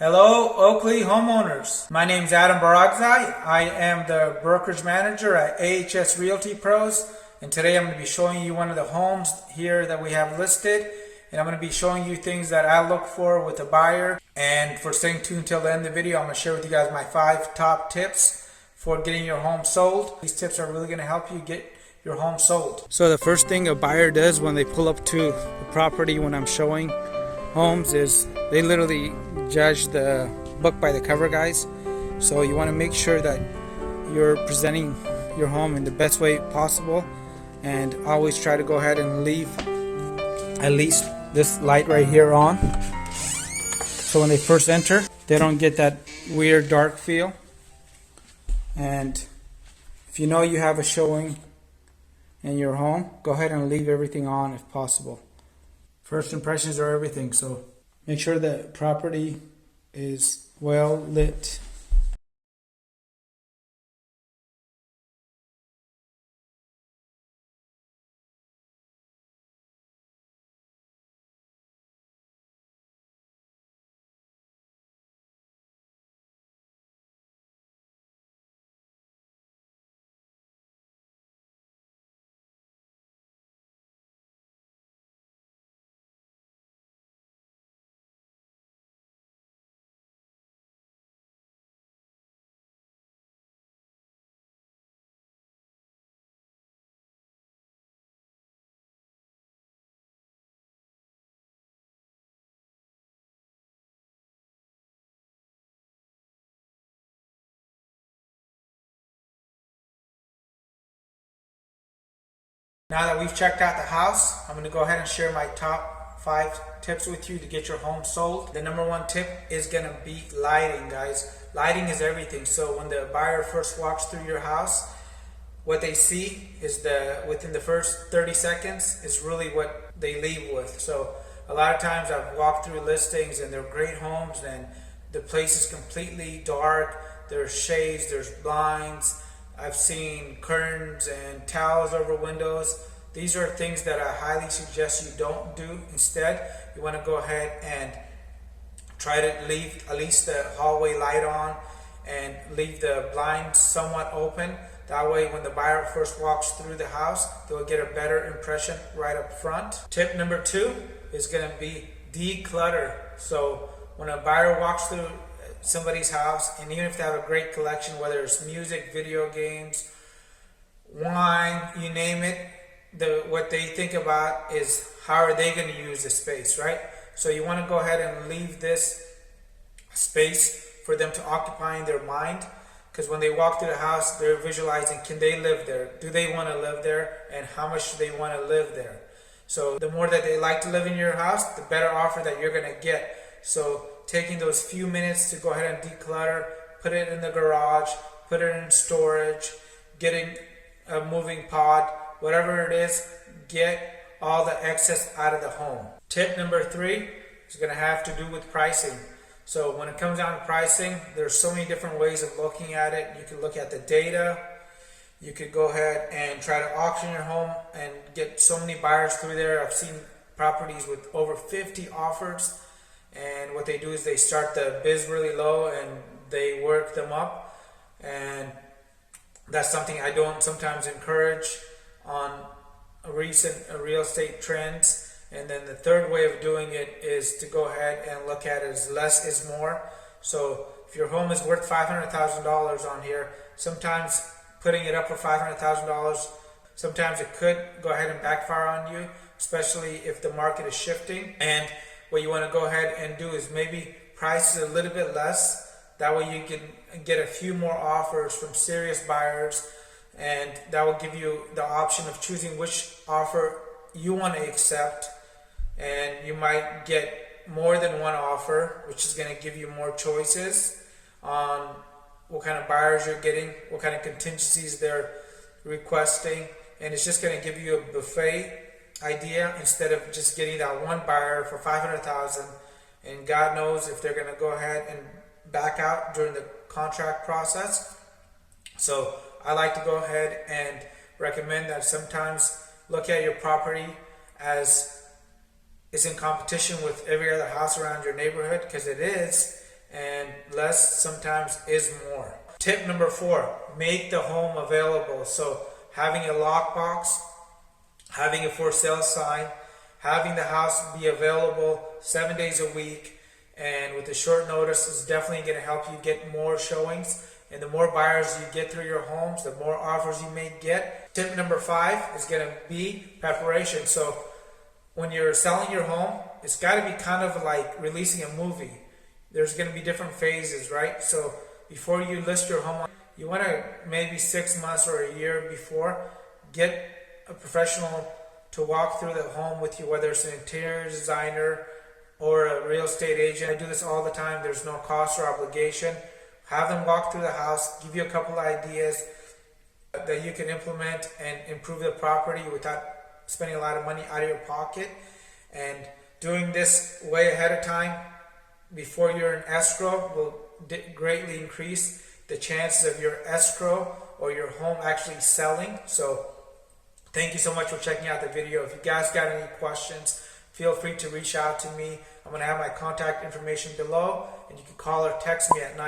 Hello, Oakley homeowners. My name is Adam Barakzai. I am the brokerage manager at AHS Realty Pros, and today I'm going to be showing you one of the homes here that we have listed, and I'm going to be showing you things that I look for with a buyer. And for staying tuned until the end of the video, I'm going to share with you guys my 5 top tips for getting your home sold. These tips are really going to help you get your home sold. So the first thing a buyer does when they pull up to the property when I'm showing homes is they literally judge the book by the cover, guys. So you want to make sure that you're presenting your home in the best way possible, and always try to go ahead and leave at least this light right here on, so when they first enter they don't get that weird dark feel. And if you know you have a showing in your home, go ahead and leave everything on if possible. First impressions are everything, so make sure the property is well lit. Now that we've checked out the house, I'm going to go ahead and share my top 5 tips with you to get your home sold. The number 1 tip is going to be lighting, guys. Lighting is everything. So when the buyer first walks through your house, what they see is within the first 30 seconds is really what they leave with. So a lot of times I've walked through listings and they're great homes and the place is completely dark. There's shades, there's blinds. I've seen curtains and towels over windows. These are things that I highly suggest you don't do. Instead, you want to go ahead and try to leave at least the hallway light on and leave the blinds somewhat open. That way, when the buyer first walks through the house, they'll get a better impression right up front. Tip number 2 is going to be declutter. So when a buyer walks through somebody's house, and even if they have a great collection, whether it's music, video games, wine, you name it, what they think about is how are they going to use the space, right? So you want to go ahead and leave this space for them to occupy in their mind, because when they walk through the house, they're visualizing, can they live there? Do they want to live there? And how much do they want to live there? So the more that they like to live in your house, the better offer that you're going to get. So taking those few minutes to go ahead and declutter, put it in the garage, put it in storage, getting a moving pod, whatever it is, get all the excess out of the home. Tip number 3 is going to have to do with pricing. So when it comes down to pricing, there's so many different ways of looking at it. You can look at the data. You could go ahead and try to auction your home and get so many buyers through there. I've seen properties with over 50 offers. And what they do is they start the bids really low and they work them up. And that's something I don't sometimes encourage on recent real estate trends. And then the third way of doing it is to go ahead and look at it as less is more. So if your home is worth $500,000 on here, sometimes putting it up for $500,000, sometimes it could go ahead and backfire on you, especially if the market is shifting. And what you want to go ahead and do is maybe price it a little bit less. That way you can get a few more offers from serious buyers, and that will give you the option of choosing which offer you want to accept. And you might get more than one offer, which is going to give you more choices on what kind of buyers you're getting, what kind of contingencies they're requesting, and it's just going to give you a buffet idea instead of just getting that one buyer for $500,000, and God knows if they're going to go ahead and back out during the contract process. So I like to go ahead and recommend that sometimes look at your property as it's in competition with every other house around your neighborhood, because it is, and less sometimes is more. Tip number 4, make the home available. So having a lockbox, having a for sale sign, having the house be available 7 days a week, and with a short notice is definitely going to help you get more showings. And the more buyers you get through your homes, the more offers you may get. Tip number 5 is going to be preparation. So when you're selling your home, it's got to be kind of like releasing a movie. There's going to be different phases, right? So before you list your home, you want to maybe 6 months or a year before, get a professional to walk through the home with you, whether it's an interior designer or a real estate agent. I do this all the time. There's no cost or obligation. Have them walk through the house, give you a couple ideas that you can implement and improve the property without spending a lot of money out of your pocket. And doing this way ahead of time before you're in escrow will greatly increase the chances of your escrow or your home actually selling. So thank you so much for checking out the video. If you guys got any questions, feel free to reach out to me. I'm going to have my contact information below, and you can call or text me at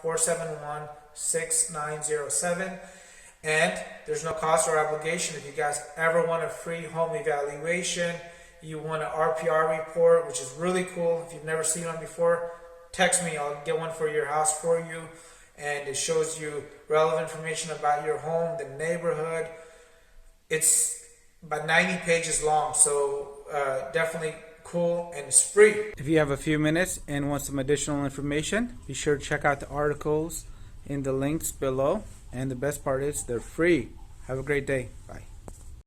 925-471-6907. And there's no cost or obligation. If you guys ever want a free home evaluation, you want an RPR report, which is really cool. If you've never seen one before, text me. I'll get one for your house for you. And it shows you relevant information about your home, the neighborhood. It's about 90 pages long, so definitely cool, and it's free. If you have a few minutes and want some additional information, be sure to check out the articles in the links below. And the best part is they're free. Have a great day. Bye.